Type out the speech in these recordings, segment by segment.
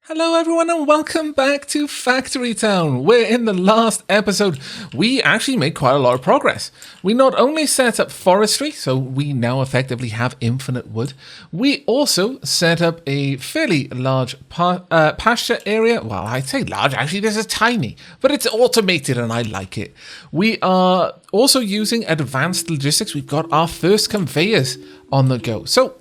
Hello everyone and welcome back to Factory Town, where in the last episode we actually made quite a lot of progress. We not only set up forestry, so we now effectively have infinite wood, we also set up a fairly large pasture area. Well, I'd say large, actually this is tiny, but it's automated and I like it. We are also using advanced logistics. We've got our first conveyors on the go. So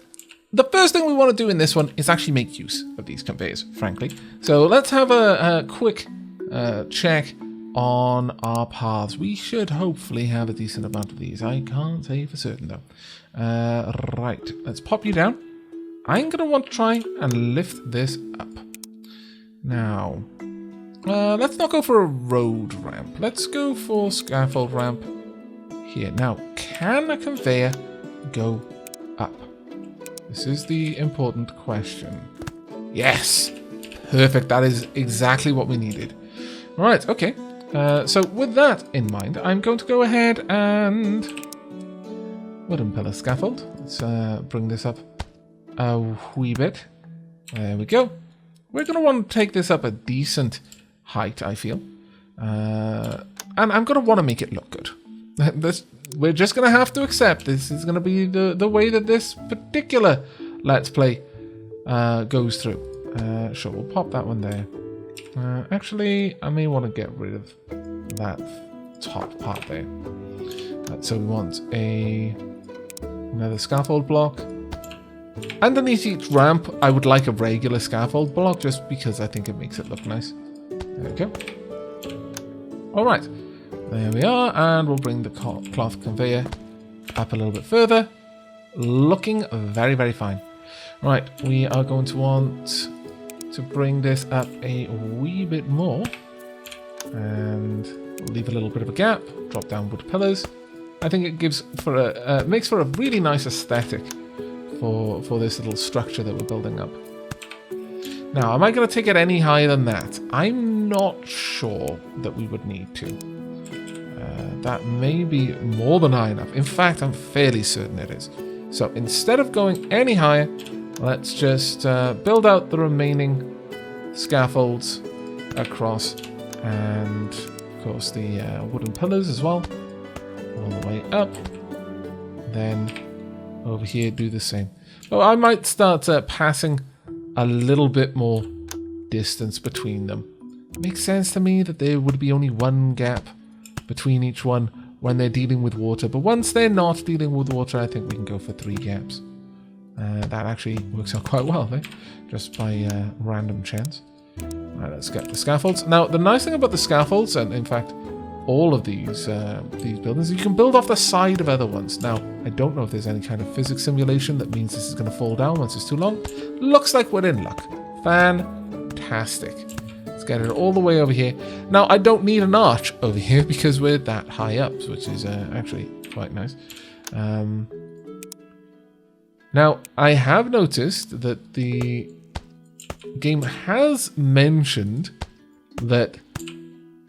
the first thing we want to do in this one is actually make use of these conveyors, frankly. So let's have a quick check on our paths. We should hopefully have a decent amount of these. I can't say for certain though. Right, let's pop you down. I'm going to want to try and lift this up. Now, let's not go for a road ramp. Let's go for scaffold ramp here. Now, can a conveyor go up? This is the important question. Yes! Perfect, that is exactly what we needed. Right, okay. So with that in mind, I'm going to go ahead and... wooden pillar scaffold. Let's bring this up a wee bit. There we go. We're going to want to take this up a decent height, I feel. And I'm going to want to make it look good. We're just going to have to accept this is going to be the way that this particular Let's Play goes through. Sure, we'll pop that one there. Actually, I may want to get rid of that top part there. So we want another scaffold block. Underneath each ramp, I would like a regular scaffold block just because I think it makes it look nice. There we go. All right. There we are, and we'll bring the cloth conveyor up a little bit further. Looking very, very fine. Right, we are going to want to bring this up a wee bit more. And leave a little bit of a gap. Drop down wood pillars. I think it gives for a makes for a really nice aesthetic for this little structure that we're building up. Now, am I going to take it any higher than that? I'm not sure that we would need to. That may be more than high enough. In fact, I'm fairly certain it is. So instead of going any higher, let's just build out the remaining scaffolds across, and of course the wooden pillars as well, all the way up. Then over here do the same. Oh, I might start passing a little bit more distance between them. It makes sense to me that there would be only one gap between each one when they're dealing with water, but once they're not dealing with water, I think we can go for 3 gaps. That actually works out quite well, eh? Just by random chance. Right, let's get the scaffolds. Now, the nice thing about the scaffolds, and in fact, all of these buildings, you can build off the side of other ones. Now, I don't know if there's any kind of physics simulation that means this is going to fall down once it's too long. Looks like we're in luck. Fantastic. Get it all the way over here. Now, I don't need an arch over here because we're that high up, which is actually quite nice. Now, I have noticed that the game has mentioned that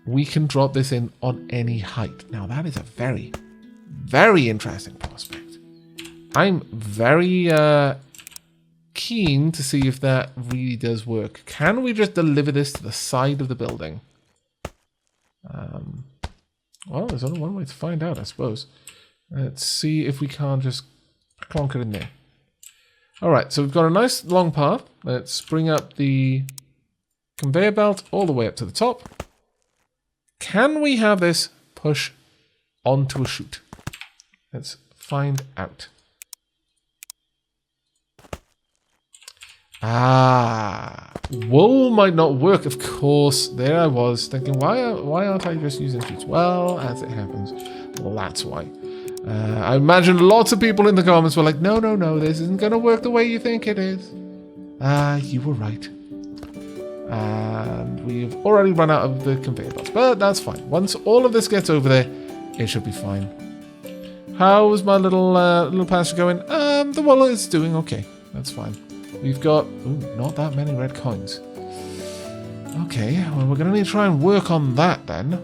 we can drop this in on any height. Now, that is a very, very interesting prospect. I'm very keen to see if that really does work. Can we just deliver this to the side of the building? Well, there's only one way to find out, I suppose. Let's see if we can't just clonk it in there. Alright, so we've got a nice long path. Let's bring up the conveyor belt all the way up to the top. Can we have this push onto a chute? Let's find out. Wool might not work, of course. There I was thinking, why aren't I just using chutes? Well, as it happens, well, that's why. I imagine lots of people in the comments were like, no, this isn't going to work the way you think it is. You were right. And we've already run out of the conveyor belts, but that's fine. Once all of this gets over there, it should be fine. How's my little pasture going? The wool is doing okay. That's fine. We've got not that many red coins. Okay, well, we're going to need to try and work on that then.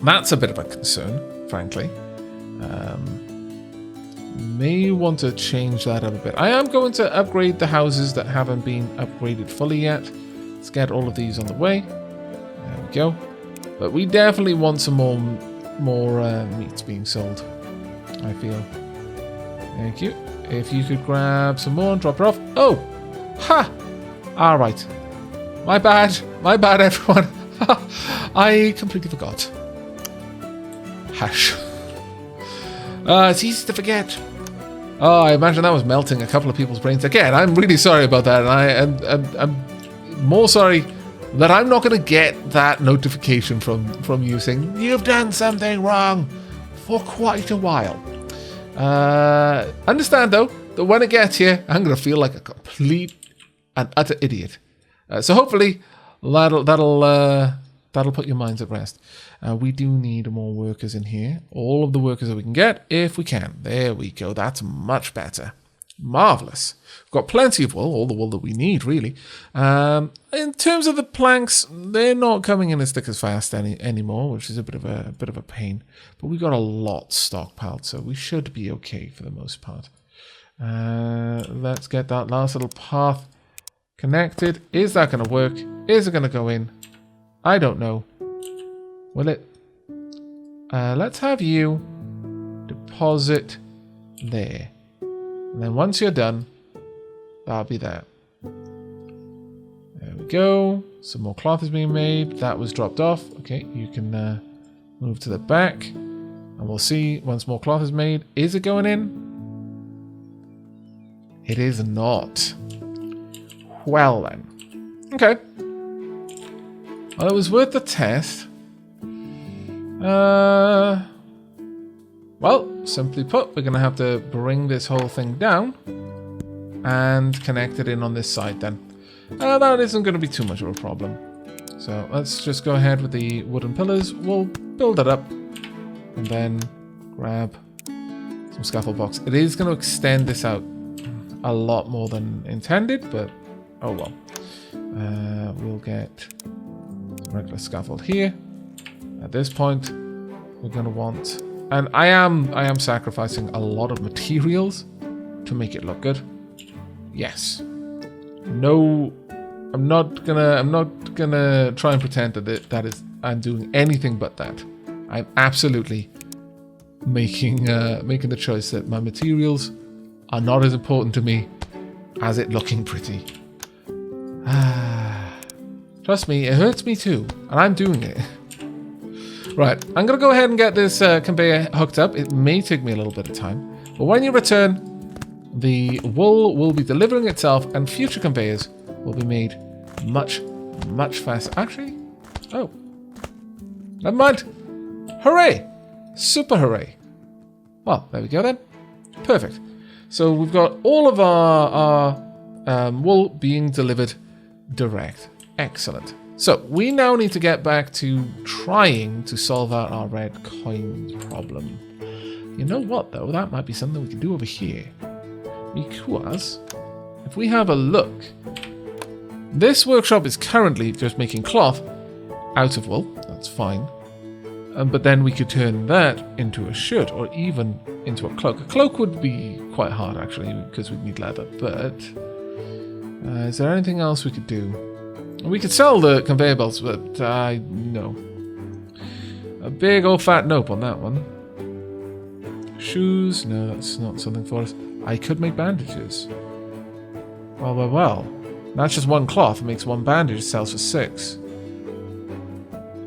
That's a bit of a concern, frankly. May want to change that up a bit. I am going to upgrade the houses that haven't been upgraded fully yet. Let's get all of these on the way. There we go. But we definitely want some more meats being sold, I feel. Thank you. If you could grab some more and drop it off. Oh! Ha! Alright. My bad. My bad, everyone. I completely forgot. Hash. It's easy to forget. Oh, I imagine that was melting a couple of people's brains. Again, I'm really sorry about that. And I'm more sorry that I'm not going to get that notification from you saying, you've done something wrong for quite a while. Understand, though, that when it gets here, I'm going to feel like a complete and utter idiot. So hopefully that'll put your minds at rest. We do need more workers in here. All of the workers that we can get, if we can. There we go. That's much better. Marvelous. We've got plenty of wool, all the wool that we need, really. In terms of the planks, they're not coming in as thick as fast anymore, which is a bit of a pain. But we got a lot stockpiled, so we should be okay for the most part. Let's get that last little path connected. Is that going to work? Is it going to go in? I don't know. Will it? Let's have you deposit there. And then once you're done, that'll be there. There we go. Some more cloth is being made. That was dropped off. Okay, you can move to the back. And we'll see once more cloth is made. Is it going in? It is not. Well then. Okay. Well, it was worth the test. Well, simply put, we're going to have to bring this whole thing down and connect it in on this side then. That isn't going to be too much of a problem. So let's just go ahead with the wooden pillars. We'll build it up and then grab some scaffold blocks. It is going to extend this out a lot more than intended, but oh well. We'll get some regular scaffold here. At this point, we're going to want, and I am sacrificing a lot of materials to make it look good. Yes. No, I'm not gonna try and pretend that I'm doing anything but that. I'm absolutely making the choice that my materials are not as important to me as it looking pretty. Trust me, it hurts me too, and I'm doing it. Right, I'm going to go ahead and get this conveyor hooked up. It may take me a little bit of time. But when you return, the wool will be delivering itself and future conveyors will be made much, much faster. Actually, oh, never mind. Hooray! Super hooray. Well, there we go then. Perfect. So we've got all of our wool being delivered direct. Excellent. So, we now need to get back to trying to solve out our red coins problem. You know what, though? That might be something we can do over here. Because, if we have a look, this workshop is currently just making cloth out of wool. That's fine. But then we could turn that into a shirt or even into a cloak. A cloak would be quite hard, actually, because we'd need leather. But, is there anything else we could do? We could sell the conveyor belts, but no. A big old fat nope on that one. Shoes? No, that's not something for us. I could make bandages. Well. That's just one cloth. It makes one bandage. It sells for 6.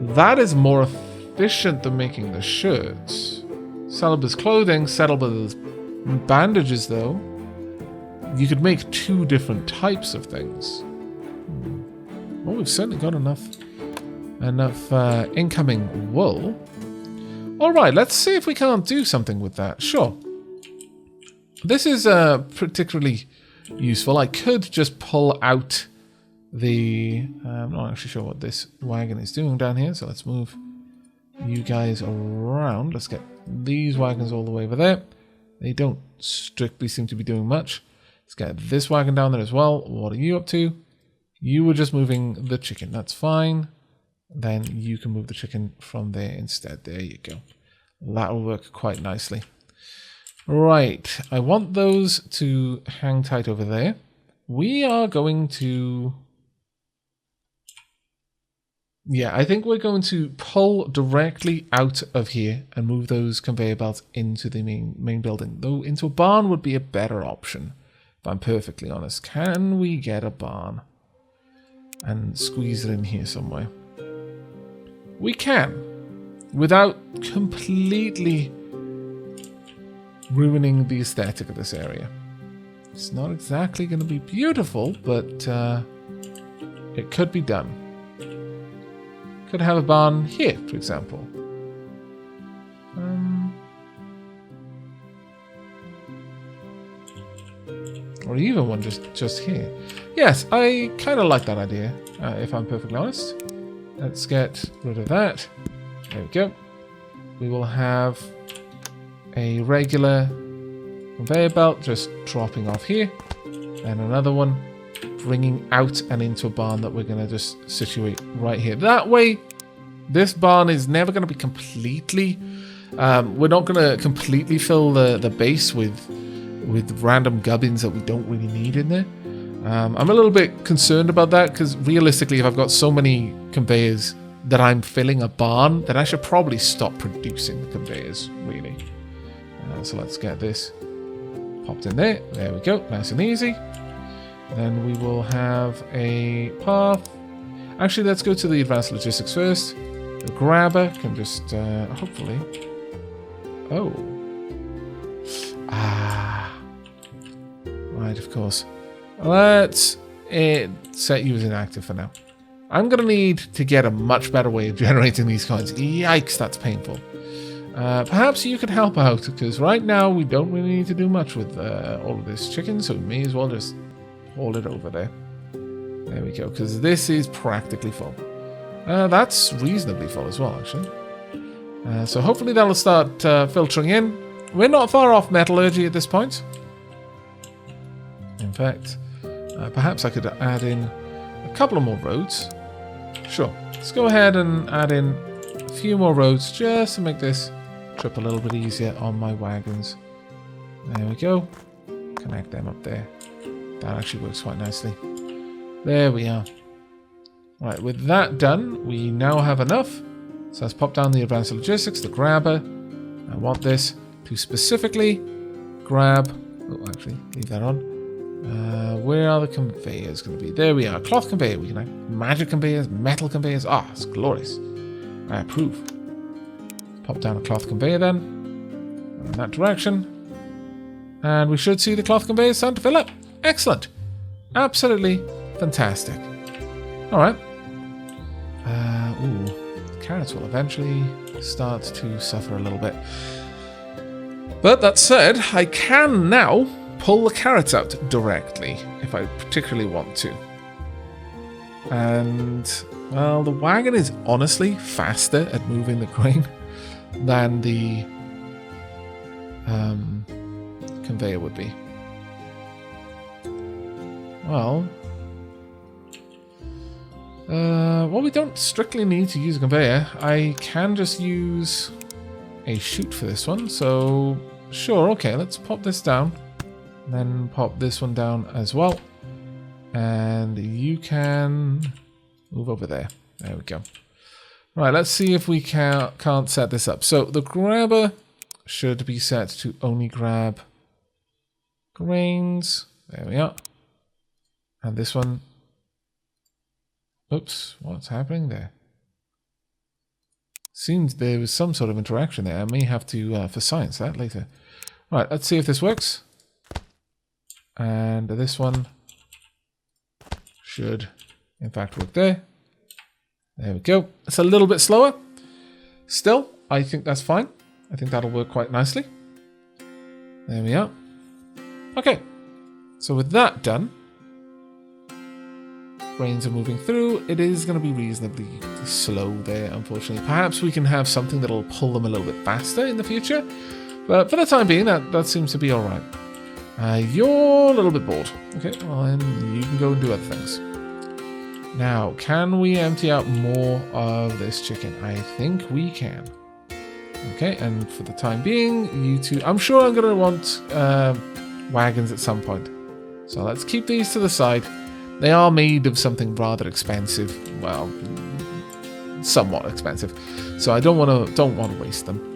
That is more efficient than making the shirts. Sellable as clothing, sellable as bandages, though. You could make 2 different types of things. Well, we've certainly got enough incoming wool. All right, let's see if we can't do something with that. Sure. This is particularly useful. I could just pull out the... I'm not actually sure what this wagon is doing down here, so let's move you guys around. Let's get these wagons all the way over there. They don't strictly seem to be doing much. Let's get this wagon down there as well. What are you up to? You were just moving the chicken. That's fine. Then you can move the chicken from there instead. There you go. That will work quite nicely. Right, I want those to hang tight over there. We are going to... Yeah, I think we're going to pull directly out of here and move those conveyor belts into the main building. Though into a barn would be a better option, if I'm perfectly honest. Can we get a barn and squeeze it in here somewhere? We can, without completely ruining the aesthetic of this area. It's not exactly going to be beautiful, but it could be done. Could have a barn here, for example. Or even one just here. Yes, I kind of like that idea, if I'm perfectly honest. Let's get rid of that. There we go. We will have a regular conveyor belt just dropping off here. And another one bringing out and into a barn that we're going to just situate right here. That way, this barn is never going to be completely... we're not going to completely fill the base with random gubbins that we don't really need in there. I'm a little bit concerned about that because realistically, if I've got so many conveyors that I'm filling a barn, then I should probably stop producing the conveyors, really. So let's get this popped in there. There we go, nice and easy. Then we will have a path. Actually, let's go to the advanced logistics first. The grabber can just hopefully... Oh. Right, of course. Let's set you as inactive for now. I'm going to need to get a much better way of generating these coins. Yikes, that's painful. Perhaps you could help out, because right now we don't really need to do much with all of this chicken, so we may as well just haul it over there. There we go, because this is practically full. That's reasonably full as well, actually. So hopefully that'll start filtering in. We're not far off metallurgy at this point. In fact, perhaps I could add in a couple of more roads. Sure, let's go ahead and add in a few more roads just to make this trip a little bit easier on my wagons. There we go. Connect them up there. That actually works quite nicely. There we are. Right, with that done, we now have enough. So let's pop down the advanced logistics, the grabber. I want this to specifically grab... Oh, actually, leave that on. Where are the conveyors going to be? There we are. Cloth conveyor. We can have magic conveyors, metal conveyors. Ah, it's glorious. I approve. Pop down a cloth conveyor then. In that direction. And we should see the cloth conveyor starting to fill up. Excellent. Absolutely fantastic. Alright. The carrots will eventually start to suffer a little bit. But that said, I can now pull the carrots out directly if I particularly want to. And, well, the wagon is honestly faster at moving the grain than the conveyor would be. Well, we don't strictly need to use a conveyor. I can just use a chute for this one. So, sure, okay, let's pop this down. Then pop this one down as well. And you can move over there. There we go. Right, let's see if we can't set this up. So the grabber should be set to only grab grains. There we are. And this one... Oops, what's happening there? Seems there was some sort of interaction there. I may have to for science that later. Right, let's see if this works. And this one should, in fact, work there. There we go. It's a little bit slower. Still, I think that's fine. I think that'll work quite nicely. There we are. Okay. So with that done, grains are moving through. It is going to be reasonably slow there, unfortunately. Perhaps we can have something that'll pull them a little bit faster in the future. But for the time being, that seems to be all right. You're a little bit bored. Okay, well then you can go and do other things. Now, can we empty out more of this chicken? I think we can. Okay, and for the time being, you two... I'm sure I'm going to want wagons at some point. So let's keep these to the side. They are made of something rather expensive. Well, somewhat expensive. So I don't want to waste them.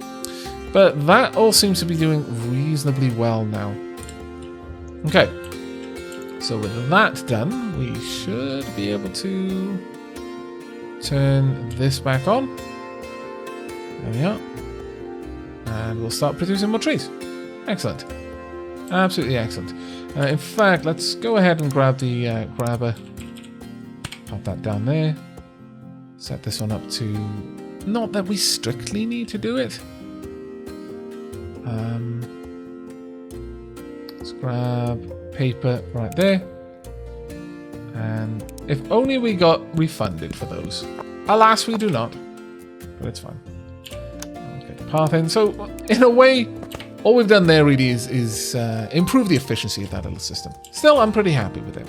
But that all seems to be doing reasonably well now. Okay. So with that done, we should be able to turn this back on. There we are. And we'll start producing more trees. Excellent. Absolutely excellent. In fact, let's go ahead and grab the grabber. Pop that down there. Set this one up to... Not that we strictly need to do it. Let's grab paper right there. And if only we got refunded for those. Alas, we do not. But it's fine. Okay, path in. So, in a way, all we've done there really is improve the efficiency of that little system. Still, I'm pretty happy with it.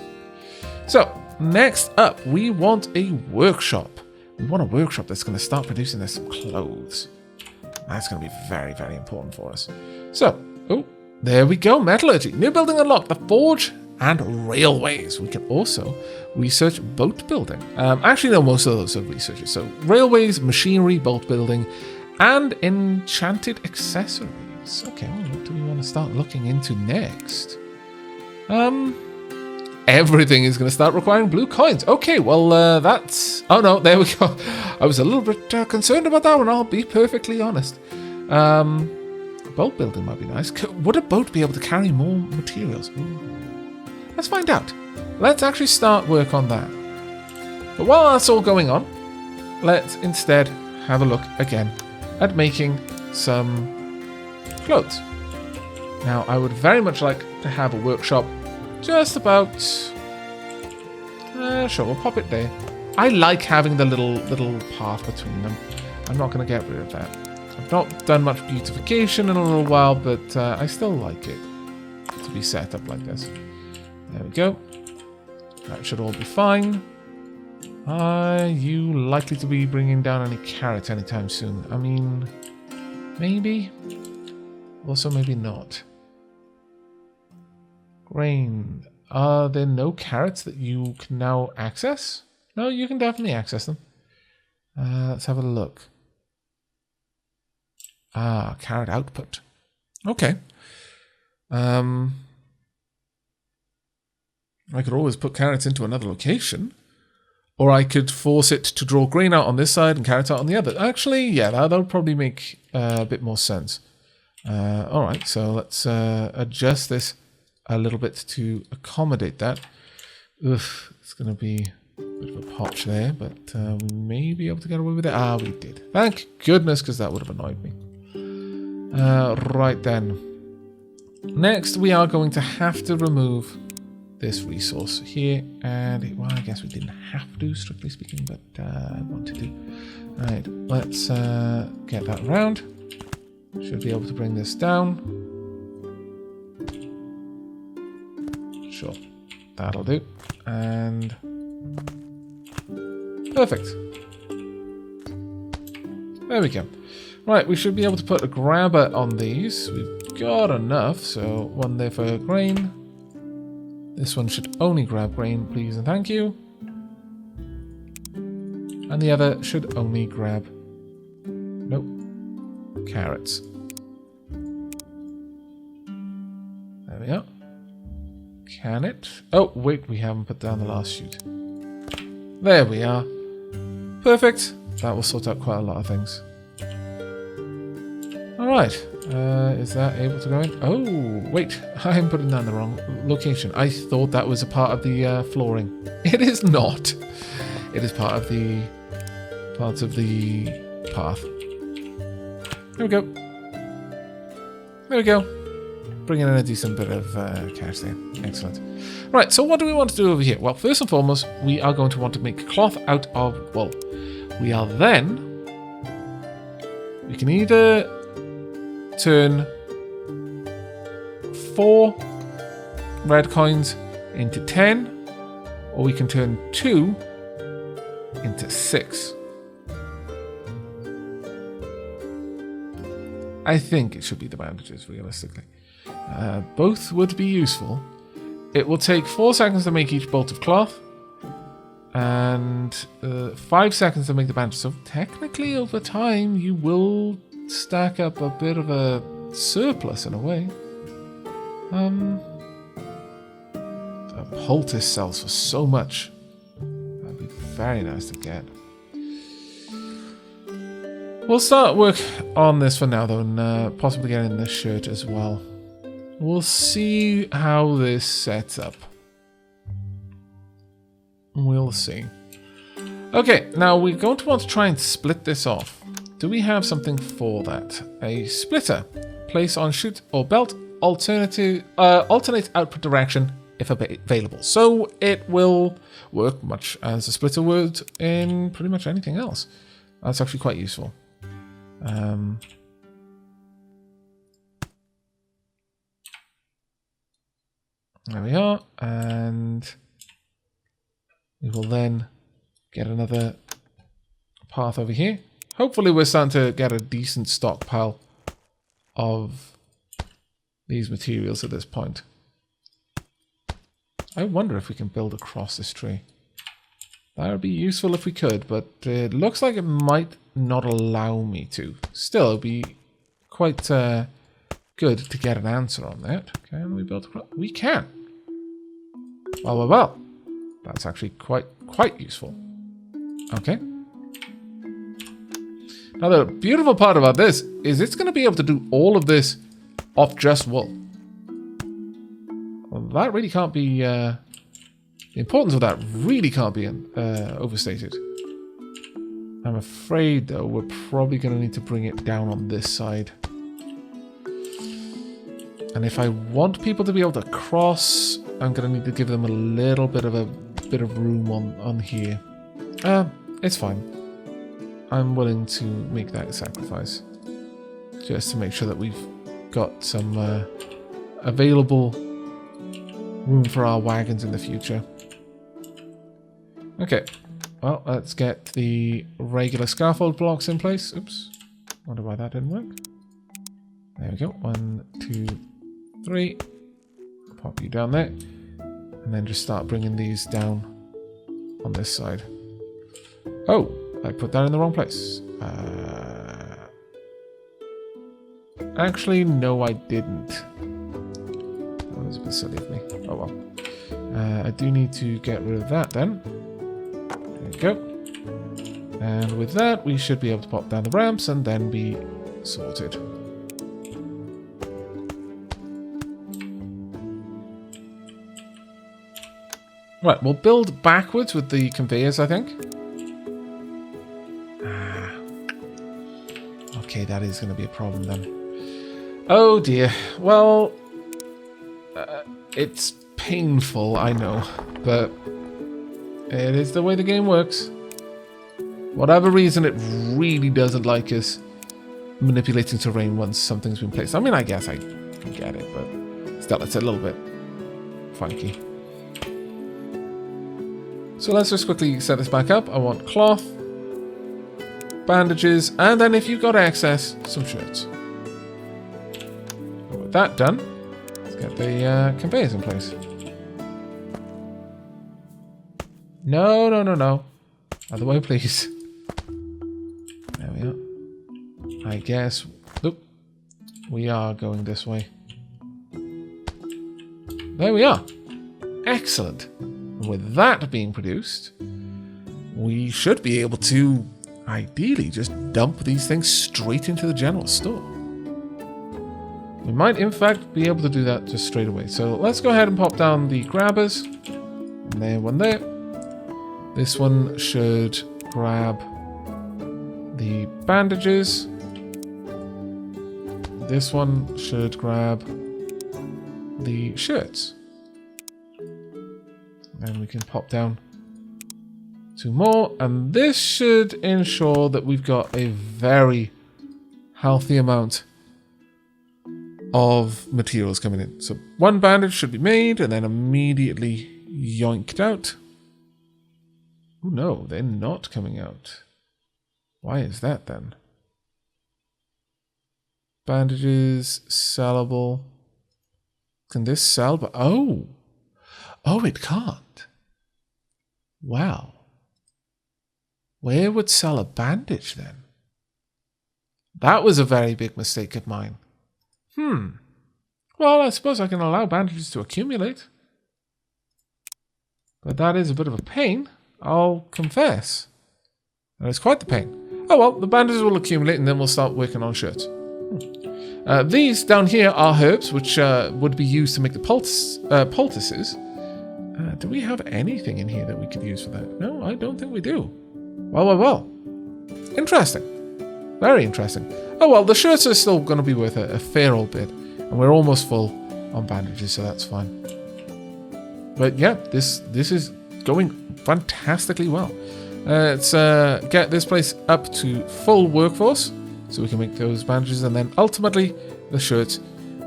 So, next up, we want a workshop. We want a workshop that's going to start producing us some clothes. That's going to be very, very important for us. So, oh, there we go. Metallurgy. New building unlocked. The forge and railways. We can also research boat building. Actually, no, most of those are researchers. So, railways, machinery, boat building, and enchanted accessories. Okay, well, what do we want to start looking into next? Everything is going to start requiring blue coins. Okay, well, that's... Oh, no, there we go. I was a little bit concerned about that one, I'll be perfectly honest. Boat building might be nice. Would a boat be able to carry more materials? Ooh. Let's find out. Let's actually start work on that. But while that's all going on, let's instead have a look again at making some clothes. Now, I would very much like to have a workshop just about... sure, we'll pop it there. I like having the little path between them. I'm not going to get rid of that. I've not done much beautification in a little while, but I still like it to be set up like this. There we go. That should all be fine. Are you likely to be bringing down any carrots anytime soon? I mean, maybe. Also, maybe not. Grain. Are there no carrots that you can now access? No, you can definitely access them. Let's have a look. Ah, carrot output. Okay. I could always put carrots into another location. Or I could force it to draw grain out on this side and carrots out on the other. Actually, yeah, that would probably make a bit more sense. Alright, so let's adjust this a little bit to accommodate that. Oof, it's going to be a bit of a potch there, but we may be able to get away with it. Ah, we did. Thank goodness, because that would have annoyed me. Right then. Next, we are going to have to remove this resource here. And, well, I guess we didn't have to, strictly speaking, but I wanted to. Alright, let's get that around. Should be able to bring this down. Sure, that'll do. And perfect. There we go. Right, we should be able to put a grabber on these. We've got enough, so one there for grain. This one should only grab grain, please and thank you. And the other should only grab... Nope. Carrots. There we are. Can it? Oh, wait, we haven't put down the last chute. There we are. Perfect. That will sort out quite a lot of things. Alright. Is that able to go in? Oh, wait. I'm putting that in the wrong location. I thought that was a part of the flooring. It is not. It is part of the path. There we go. There we go. Bringing in a decent bit of cash there. Excellent. Right, so what do we want to do over here? Well, first and foremost, we are going to want to make cloth out of wool. We are then... We can either turn 4 red coins into 10, or we can turn 2 into 6. I think it should be the bandages, realistically. Both would be useful. It will take 4 seconds to make each bolt of cloth. And 5 seconds to make the bandage. So technically, over time, you will stack up a bit of a surplus in a way. The poultice sells for so much. That'd be very nice to get. We'll start work on this for now, though, and possibly get in this shirt as well. We'll see how this sets up. We'll see. Okay, now we're going to want to try and split this off. Do we have something for that? A splitter. Place on chute or belt. Alternate output direction if available. So it will work much as a splitter would in pretty much anything else. That's actually quite useful. There we are, and we will then get another path over here. Hopefully we're starting to get a decent stockpile of these materials at this point. I wonder if we can build across this tree. That would be useful if we could, but it looks like it might not allow me to. Still, it would be quite good to get an answer on that. Can we build across? We can. Well. That's actually quite useful. Okay. Now the beautiful part about this is it's going to be able to do all of this off just wool. Well, that really can't be... the importance of that really can't be overstated. I'm afraid, though, we're probably going to need to bring it down on this side. And if I want people to be able to cross, I'm going to need to give them a little bit of room on here. It's fine. I'm willing to make that sacrifice. Just to make sure that we've got some available room for our wagons in the future. Okay. Well, let's get the regular scaffold blocks in place. Oops. Wonder why that didn't work. There we go. 1, 2, 3. Pop you down there. And then just start bringing these down on this side. Oh, I put that in the wrong place. Actually, no, I didn't. That was a bit silly of me. Oh well. I do need to get rid of that then. There we go. And with that, we should be able to pop down the ramps and then be sorted. Right, we'll build backwards with the conveyors, I think. Okay, that is going to be a problem then. Oh dear. Well, it's painful, I know, but it is the way the game works. Whatever reason, it really doesn't like us manipulating terrain once something's been placed. I mean, I guess I get it, but still, it's a little bit funky. So let's just quickly set this back up. I want cloth, bandages, and then if you've got excess, some shirts. And with that done, let's get the conveyors in place. No. Other way, please. There we are. I guess... Oop. We are going this way. There we are. Excellent. And with that being produced, we should be able to, ideally, just dump these things straight into the general store. We might, in fact, be able to do that just straight away. So let's go ahead and pop down the grabbers. And there, one there. This one should grab the bandages. This one should grab the shirts. And we can pop down 2 more. And this should ensure that we've got a very healthy amount of materials coming in. So 1 bandage should be made and then immediately yoinked out. Oh no, they're not coming out. Why is that then? Bandages, sellable. Can this sell? But oh, it can't. Wow. Where would sell a bandage then? That was a very big mistake of mine. Well, I suppose I can allow bandages to accumulate. But that is a bit of a pain, I'll confess. That is quite the pain. Oh well, the bandages will accumulate and then we'll start working on shirts. These down here are herbs, which would be used to make the poultices. Do we have anything in here that we could use for that? No, I don't think we do. Well. Interesting. Very interesting. Oh well, the shirts are still going to be worth a fair old bit. And we're almost full on bandages, so that's fine. But yeah, this is going fantastically well. Let's get this place up to full workforce so we can make those bandages and then ultimately the shirts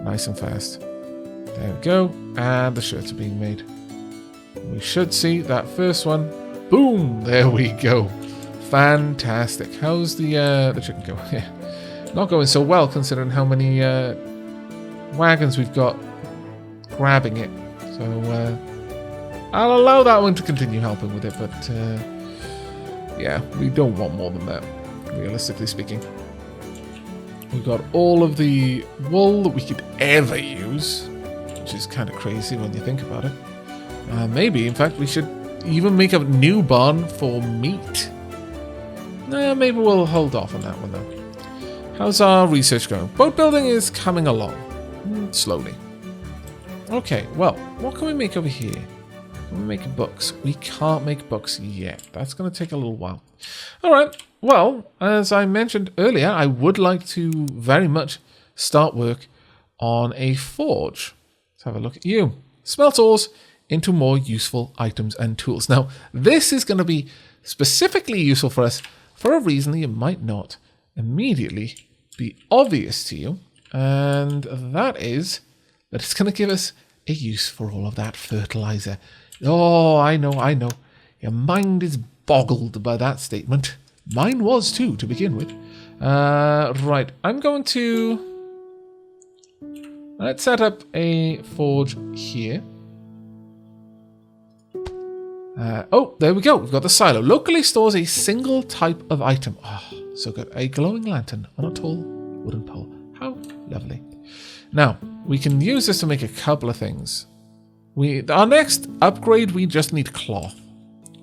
nice and fast. There we go. And the shirts are being made. We should see that first one. Boom! There we go. Fantastic. How's the chicken go? Yeah, not going so well considering how many wagons we've got grabbing it. So I'll allow that one to continue helping with it, but yeah, we don't want more than that, realistically speaking. We've got all of the wool that we could ever use, which is kind of crazy when you think about it. Maybe, in fact, we should even make a new barn for meat. Maybe we'll hold off on that one, though. How's our research going? Boat building is coming along. Slowly. Okay, well, what can we make over here? Can we make books? We can't make books yet. That's going to take a little while. Alright, well, as I mentioned earlier, I would like to very much start work on a forge. Let's have a look at you. Smelt ores into more useful items and tools. Now, this is going to be specifically useful for us for a reason that you might not immediately be obvious to you. And that is that it's going to give us a use for all of that fertilizer. Oh, I know. Your mind is boggled by that statement. Mine was too, to begin with. Right, I'm going to... Let's set up a forge here. Oh, there we go. We've got the silo. Locally stores a single type of item. Oh, so good. A glowing lantern on a tall wooden pole. How lovely. Now, we can use this to make a couple of things. Our next upgrade, we just need cloth.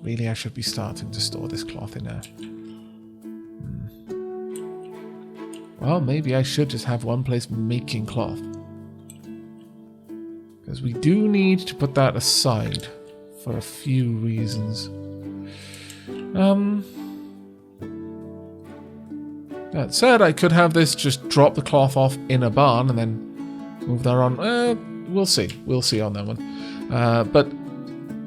Really, I should be starting to store this cloth in there. Well, maybe I should just have one place making cloth. Because we do need to put that aside for a few reasons. That said, I could have this just drop the cloth off in a barn and then move that on. We'll see. We'll see on that one. But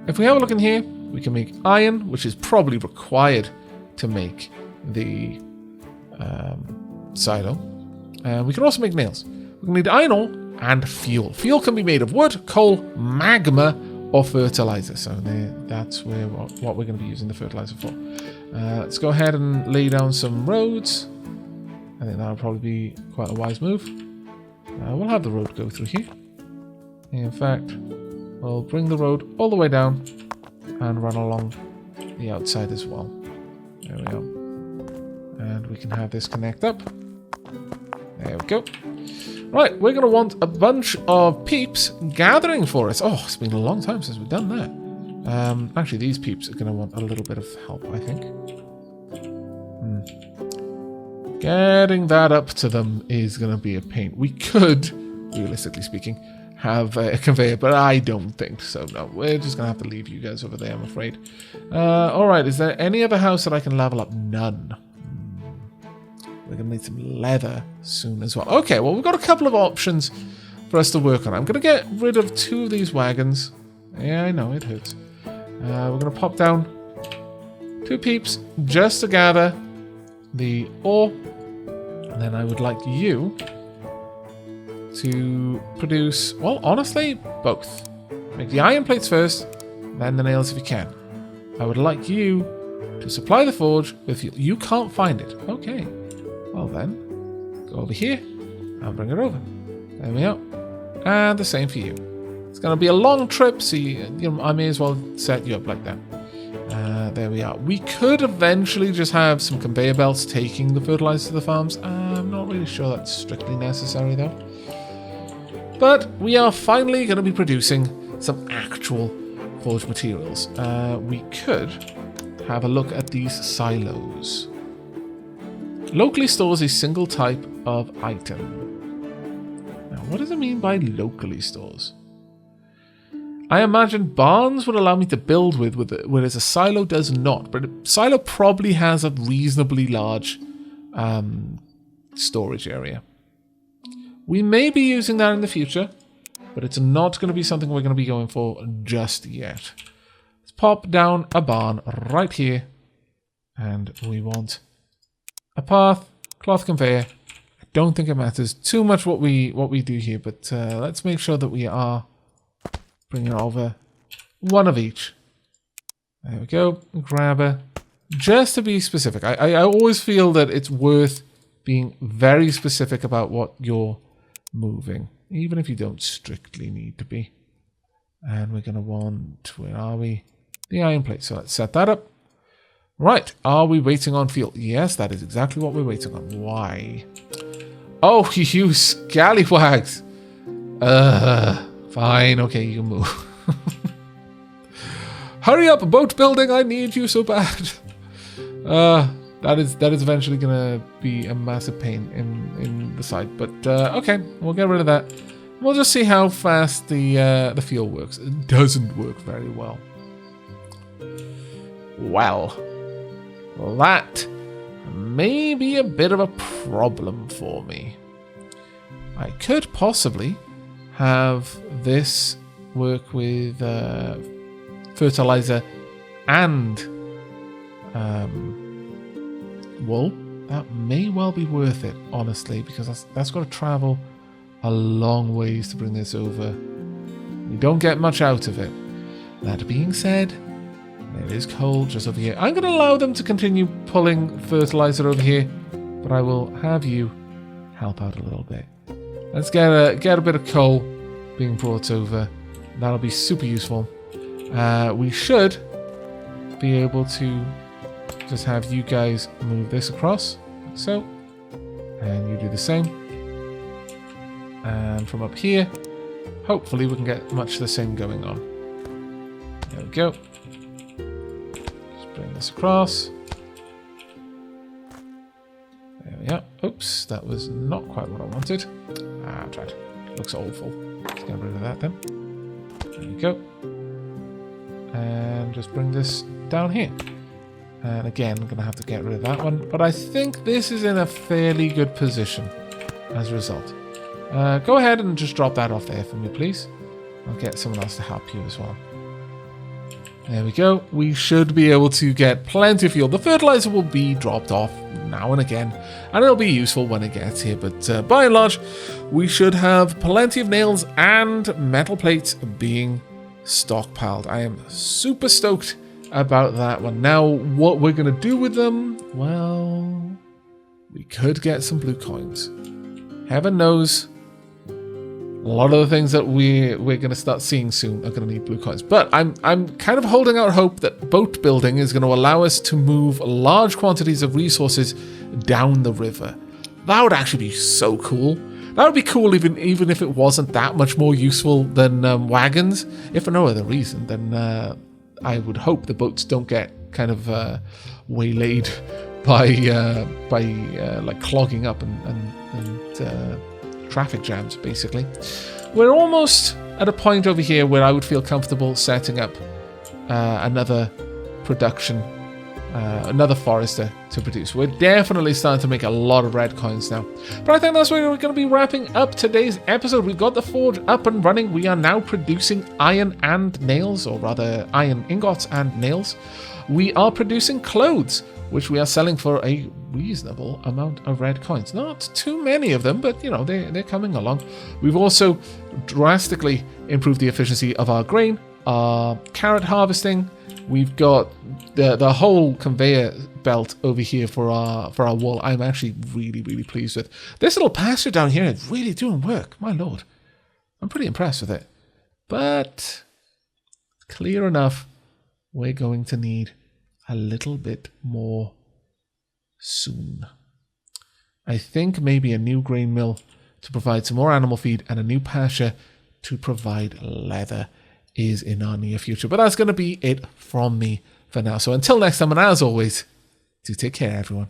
if we have a look in here, we can make iron, which is probably required to make the silo. We can also make nails. We can need iron ore and fuel. Fuel can be made of wood, coal, magma, or fertilizer. So that's what we're going to be using the fertilizer for. Let's go ahead and lay down some roads. I think that'll probably be quite a wise move. We'll have the road go through here. In fact, we'll bring the road all the way down and run along the outside as well. There we go. And we can have this connect up. There we go. Right, we're going to want a bunch of peeps gathering for us. Oh, it's been a long time since we've done that. Actually, these peeps are going to want a little bit of help, I think. Getting that up to them is going to be a pain. We could, realistically speaking, have a conveyor, but I don't think so. No, we're just going to have to leave you guys over there, I'm afraid. Alright, is there any other house that I can level up? None. We're going to need some leather soon as well. Okay, well, we've got a couple of options for us to work on. I'm going to get rid of 2 of these wagons. Yeah, I know, it hurts. We're going to pop down 2 peeps just to gather the ore. And then I would like you to produce, well, honestly, both. Make the iron plates first, then the nails if you can. I would like you to supply the forge with fuel. You can't find it. Okay. Well then, go over here, and bring it over. There we go. And the same for you. It's going to be a long trip, so I may as well set you up like that. There we are. We could eventually just have some conveyor belts taking the fertilizer to the farms. I'm not really sure that's strictly necessary though. But we are finally going to be producing some actual forged materials. We could have a look at these silos. Locally stores a single type of item. Now, what does it mean by locally stores? I imagine barns would allow me to build with whereas a silo does not. But a silo probably has a reasonably large storage area. We may be using that in the future, but it's not going to be something we're going to be going for just yet. Let's pop down a barn right here. And we want a path, cloth conveyor. I don't think it matters too much what we do here, but let's make sure that we are bringing over one of each. There we go. Grabber. Just to be specific. I always feel that it's worth being very specific about what you're moving, even if you don't strictly need to be. And we're going to want, where are we? The iron plate. So let's set that up. Right. Are we waiting on fuel? Yes, that is exactly what we're waiting on. Why? Oh, you scallywags. Fine. Okay, you can move. Hurry up, boat building. I need you so bad. That is eventually going to be a massive pain in the side. But okay, we'll get rid of that. We'll just see how fast the fuel works. It doesn't work very well. Well, that may be a bit of a problem for me. I could possibly have this work with fertilizer and wool. That may well be worth it, honestly, because that's got to travel a long ways to bring this over. We don't get much out of it. That being said, it is cold just over here. I'm going to allow them to continue pulling fertilizer over here, but I will have you help out a little bit. Let's get a bit of coal being brought over. That'll be super useful. We should be able to just have you guys move this across, like so. And you do the same. And from up here, hopefully we can get much the same going on. There we go. Just bring this across. There we are. Oops, that was not quite what I wanted. I tried. Looks awful. Let's get rid of that then. There we go. And just bring this down here. And again, I'm going to have to get rid of that one. But I think this is in a fairly good position as a result. Go ahead and just drop that off there for me, please. I'll get someone else to help you as well. There we go. We should be able to get plenty of fuel. The fertilizer will be dropped off now and again, and it'll be useful when it gets here. But by and large, we should have plenty of nails and metal plates being stockpiled. I am super stoked about that one. Now, what we're going to do with them? Well, we could get some blue coins. Heaven knows, a lot of the things that we're going to start seeing soon are going to need blue coins. But I'm kind of holding out hope that boat building is going to allow us to move large quantities of resources down the river. That would actually be so cool. That would be cool even if it wasn't that much more useful than wagons. If for no other reason, then I would hope the boats don't get kind of waylaid by like clogging up and traffic jams, basically. We're almost at a point over here where I would feel comfortable setting up another production, another forester to produce. We're definitely starting to make a lot of red coins now. But I think that's where we're going to be wrapping up today's episode. We've got the forge up and running. We are now producing iron and nails, or rather iron ingots and nails. We are producing clothes, which we are selling for a reasonable amount of red coins. Not too many of them, but, you know, they're coming along. We've also drastically improved the efficiency of our grain, our carrot harvesting. We've got the whole conveyor belt over here for our wool. I'm actually really pleased with. This little pasture down here is really doing work. My lord. I'm pretty impressed with it. But clear enough, we're going to need a little bit more soon. I think maybe a new grain mill to provide some more animal feed and a new pasture to provide leather is in our near future. But that's going to be it from me for now. So until next time, and as always, do take care, everyone.